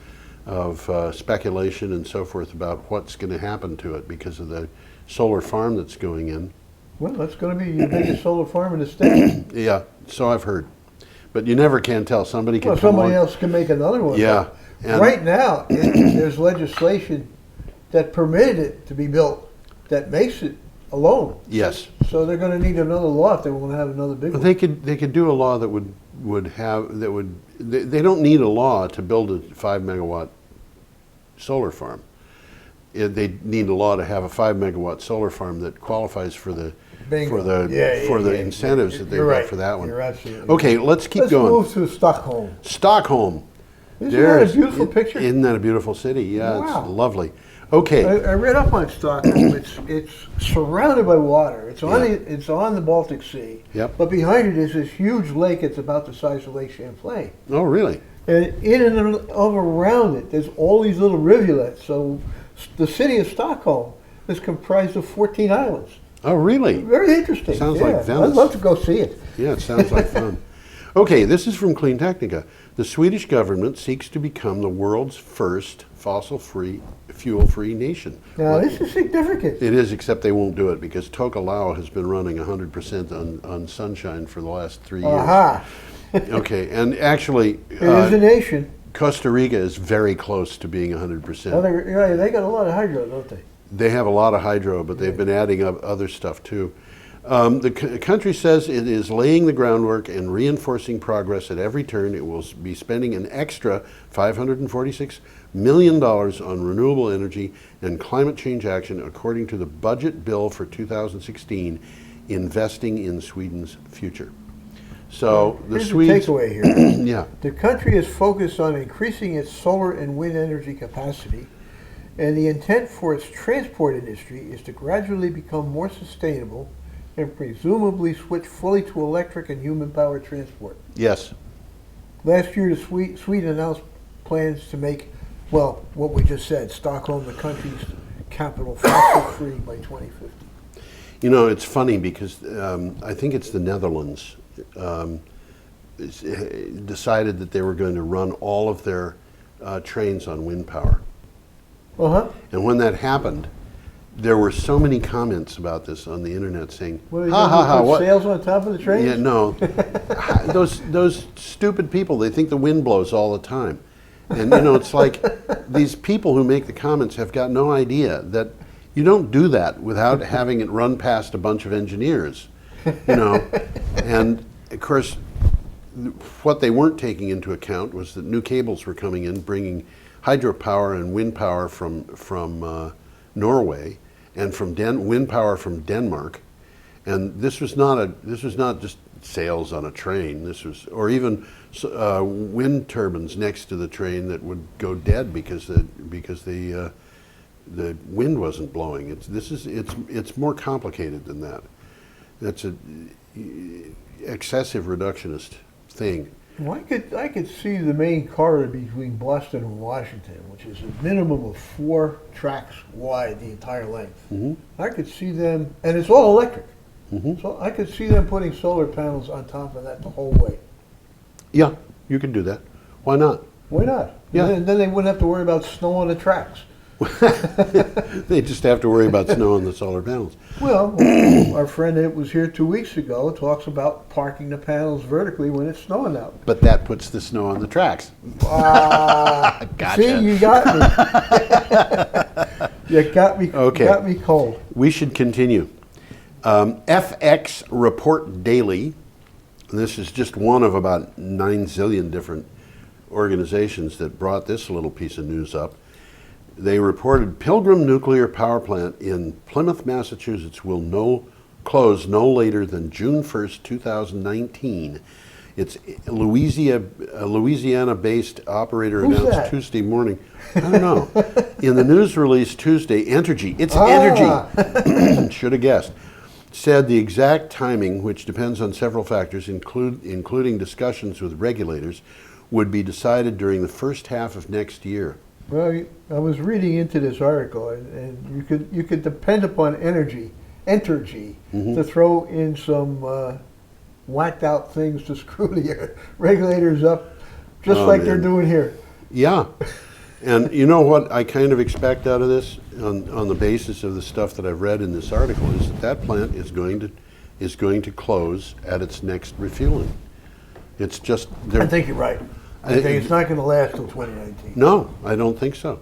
speculation and so forth about what's going to happen to it because of the solar farm that's going in. Well, that's going to be the biggest solar farm in the state. Yeah, so I've heard. But you never can tell. Somebody can Well, come somebody along. else can make another one. Yeah. But And- right now, there's legislation that permitted it to be built that makes it alone. Yes. So they're going to need another law if they want to have another big But one. they could do a law that they don't need a law to build a 5 megawatt solar farm. They need a law to have a 5 megawatt solar farm that qualifies for the Bingo. incentives that they've You're got right. for that one. You're absolutely Okay, let's keep Let's going. move to Stockholm. Stockholm. Isn't that a beautiful picture? Isn't that a beautiful city? Yeah, Wow. it's lovely. Okay. I read up on Stockholm. It's surrounded by water. It's on Yeah. it's on the Baltic Sea. Yep. But behind it is this huge lake. It's about the size of Lake Champlain. Oh, really? And in and of around it, there's all these little rivulets. So the city of Stockholm is comprised of 14 islands. Oh, really? Very interesting. Sounds yeah. like Venice. I'd love to go see it. Yeah, it sounds like fun. Okay, this is from Clean Technica. The Swedish government seeks to become the world's first fossil-free, fuel-free nation. Now, this is significant. It is, except they won't do it because Tokelau has been running 100% on sunshine for the last 3 years. Aha. Okay, and actually, It is a nation. Costa Rica is very close to being 100%. Well, they got a lot of hydro, don't they? They have a lot of hydro, but they've been adding up other stuff too. The country says it is laying the groundwork and reinforcing progress at every turn. It will be spending an extra $546 million on renewable energy and climate change action, according to the budget bill for 2016, investing in Sweden's future. So the Here's Swedes, the takeaway here. yeah, The country is focused on increasing its solar and wind energy capacity, and the intent for its transport industry is to gradually become more sustainable and presumably switch fully to electric and human-powered transport. yes, Last year, Sweden announced plans to make, well, what we just said, Stockholm the country's capital fossil-free by 2050. you know, it's funny because I think it's the Netherlands decided that they were going to run all of their trains on wind power. Uh-huh. And when that happened, there were so many comments about this on the internet saying, What are they ha gonna ha do, ha, put what? sails on top of the trains? Yeah, no. those stupid people, they think the wind blows all the time. And you know, it's like these people who make the comments have got no idea that you don't do that without having it run past a bunch of engineers, you know. And of course, what they weren't taking into account was that new cables were coming in, bringing hydropower and wind power from Norway and from wind power from Denmark. And this was not just sails on a train. This was, or even wind turbines next to the train that would go dead because the wind wasn't blowing. It's more complicated than that. That's a excessive reductionist thing. Well, I could see the main corridor between Boston and Washington, which is a minimum of 4 tracks wide the entire length. Mm-hmm. I could see them, and it's all electric. Mm-hmm. So I could see them putting solar panels on top of that the whole way. Yeah, you can do that. Why not? Why not? Yeah. And then they wouldn't have to worry about snow on the tracks. They just have to worry about snow on the solar panels. Well, our friend that was here 2 weeks ago talks about parking the panels vertically when it's snowing out. But that puts the snow on the tracks. Gotcha. See, you got me. You got me. Okay. Got me cold. We should continue. FX Report Daily. This is just one of about 9 zillion different organizations that brought this little piece of news up. They reported Pilgrim Nuclear Power Plant in Plymouth, Massachusetts will close no later than June 1st, 2019. It's a Louisiana-based operator Who's announced that? Tuesday morning. I don't know. In the news release Tuesday, Entergy, it's Entergy, should have guessed, said the exact timing, which depends on several factors, including discussions with regulators, would be decided during the first half of next year. Well, I was reading into this article, and you could depend upon Entergy to throw in some whacked out things to screw the regulators up, just like they're doing here. Yeah. And you know what I kind of expect out of this, on the basis of the stuff that I've read in this article, is that plant is going to close at its next refueling. It's just I think you're right. I think it's not going to last till 2019. No, I don't think so.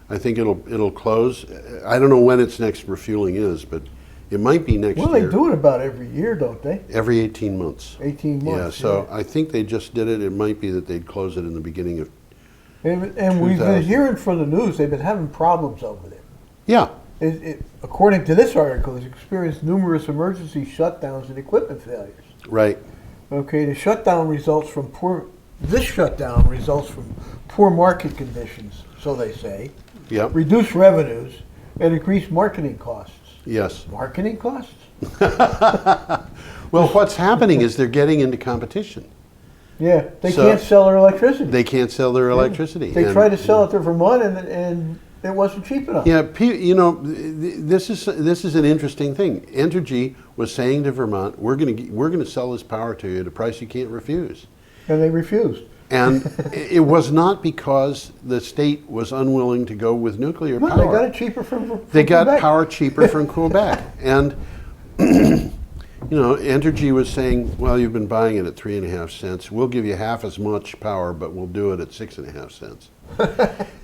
I think it'll close. I don't know when its next refueling is, but it might be next year. Well, they do it about every year, don't they? Every 18 months. 18 months. Yeah, so I think they just did it. It might be that they'd close it in the beginning of And we've been hearing from the news, they've been having problems over there. Yeah. According to this article, it's experienced numerous emergency shutdowns and equipment failures. Right. Okay, this shutdown results from poor market conditions, so they say, Yep. reduced revenues, and increased marketing costs. Yes. Marketing costs? Well, what's happening is they're getting into competition. Yeah, they So- can't sell their electricity. They can't sell their electricity. They And- tried to sell it to Vermont, and it wasn't cheap enough. Yeah, you know, this is an interesting thing. Entergy was saying to Vermont, we're going to sell this power to you at a price you can't refuse. And they refused. And it was not because the state was unwilling to go with nuclear power. They got it cheaper from They got Quebec. power cheaper from Quebec. And, you know, Entergy was saying, well, you've been buying it at 3.5 cents. We'll give you half as much power, but we'll do it at 6.5 cents.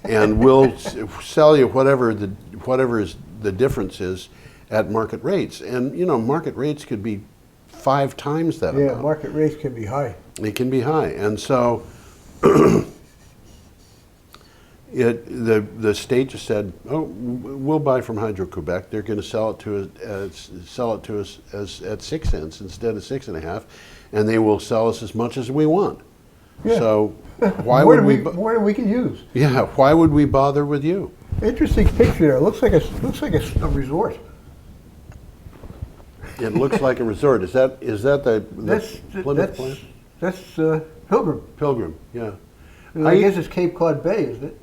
And we'll sell you whatever is the difference is, at market rates. And, market rates could be 5 times that Yeah, amount. market rates can be high. It can be high. And so the state just said, "Oh, we'll buy from Hydro-Quebec. They're going to sell it to us as at 6 cents instead of 6.5, and they will sell us as much as we want." Yeah. So why more would more than we can use. Yeah, why would we bother with you? Interesting picture there. Looks like a resort. It looks like a resort. Is that the Plymouth plant? That's Pilgrim. Pilgrim, yeah. I guess it's Cape Cod Bay, isn't it?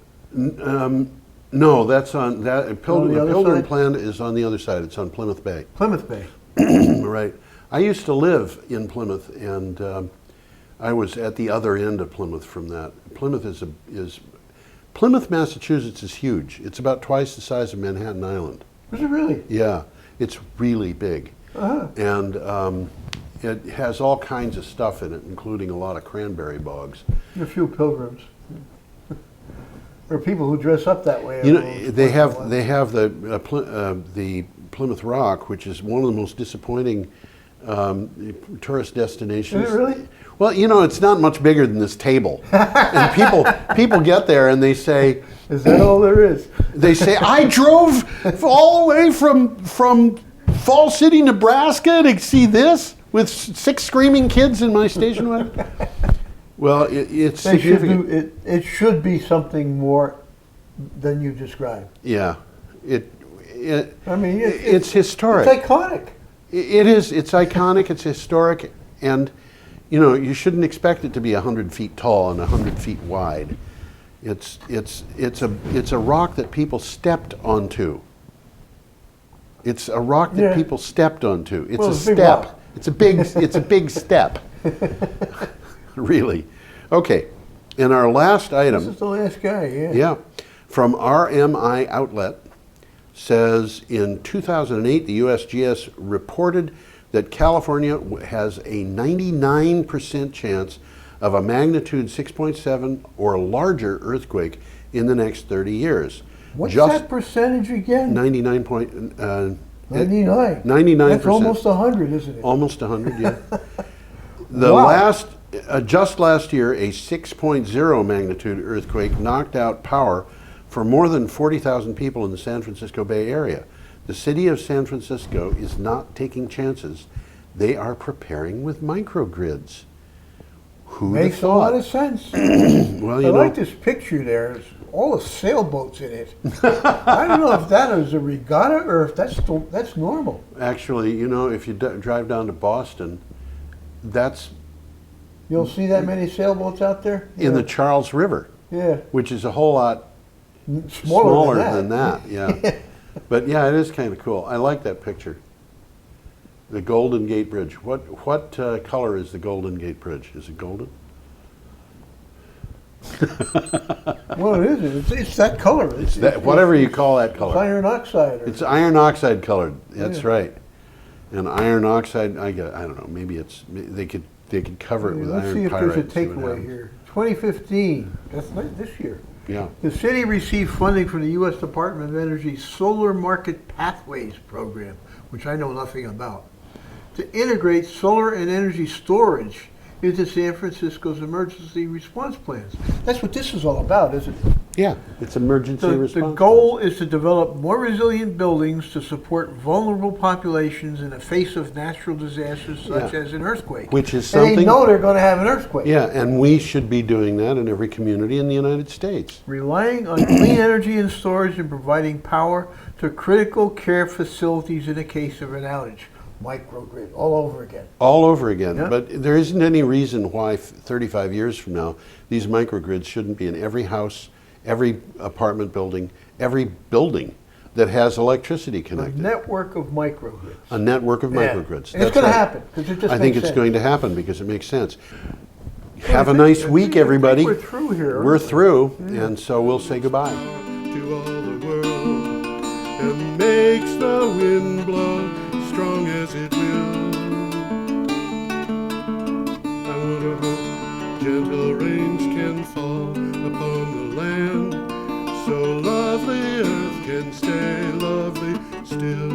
No, that's on that Pilgrim. the The other Pilgrim side? plant is on the other side. It's on Plymouth Bay. Plymouth Bay. Right. I used to live in Plymouth, and I was at the other end of Plymouth from that. Plymouth, Massachusetts is huge. It's about twice the size of Manhattan Island. Is it really? Yeah, it's really big. Uh-huh. And it has all kinds of stuff in it, including a lot of cranberry bogs. A few pilgrims. Or people who dress up that way. They have the Plymouth Rock, which is one of the most disappointing tourist destinations. Is it really? Well, it's not much bigger than this table, and people get there and they say, "Is that all there is?" They say, "I drove all the way from Falls City, Nebraska, to see this with 6 screaming kids in my station wagon." Well, it's significant. It should be something more than you described. Yeah, I mean, it's historic. It's iconic. It is. It's iconic. It's historic, and you shouldn't expect it to be 100 feet tall and 100 feet wide. It's a rock that people stepped onto. It's a rock that people stepped onto. It's a step. It's a big step. Really. Okay. And our last item. This is the last guy. Yeah. Yeah. From RMI Outlet says in 2008 the USGS reported that California has a 99% chance of a magnitude 6.7 or larger earthquake in the next 30 years. What's that percentage again? 99. 99. 99%. That's almost 100, isn't it? Almost 100, yeah. Wow. Just last year, a 6.0 magnitude earthquake knocked out power for more than 40,000 people in the San Francisco Bay Area. The city of San Francisco is not taking chances. They are preparing with microgrids. Who'd have Makes a lot thought? of sense. Well, I like this picture there. There's all the sailboats in it. I don't know if that is a regatta or if that's normal. Actually, if you drive down to Boston, You'll see that many sailboats out there? in the Charles River, Yeah. which is a whole lot Smaller than that. Yeah. But yeah, it is kind of cool. I like that picture. The Golden Gate Bridge. What color is the Golden Gate Bridge? Is it golden? Well, it is. It's that color. It's Whatever you call that color. It's iron oxide. It's iron oxide colored. That's right. And iron oxide, I don't know. Maybe they could cover it with Let's iron see if pyrite. there's a takeaway here. 2015. That's this year. Yeah. The city received funding from the U.S. Department of Energy's Solar Market Pathways program, which I know nothing about, to integrate solar and energy storage into San Francisco's emergency response plans. That's what this is all about, isn't it? Yeah. It's emergency response. The goal is to develop more resilient buildings to support vulnerable populations in the face of natural disasters such as an earthquake. Which is And they something. know they're going to have an earthquake. Yeah, and we should be doing that in every community in the United States. Relying on clean energy and storage and providing power to critical care facilities in the case of an outage. Microgrid, all over again. All over again. Yeah. But there isn't any reason why 35 years from now, these microgrids shouldn't be in every house, every apartment building, every building that has electricity A connected. network of microgrids. A network of Yeah. microgrids. And it's going to happen, because it just I think makes it's sense. going to happen because it makes sense. Have a nice week, everybody. We're through here. We're aren't we? through, and so we'll say goodbye. To all the world, and makes the wind blow strong as it will. I wonder how gentle rains can fall upon the land, so lovely earth can stay lovely still.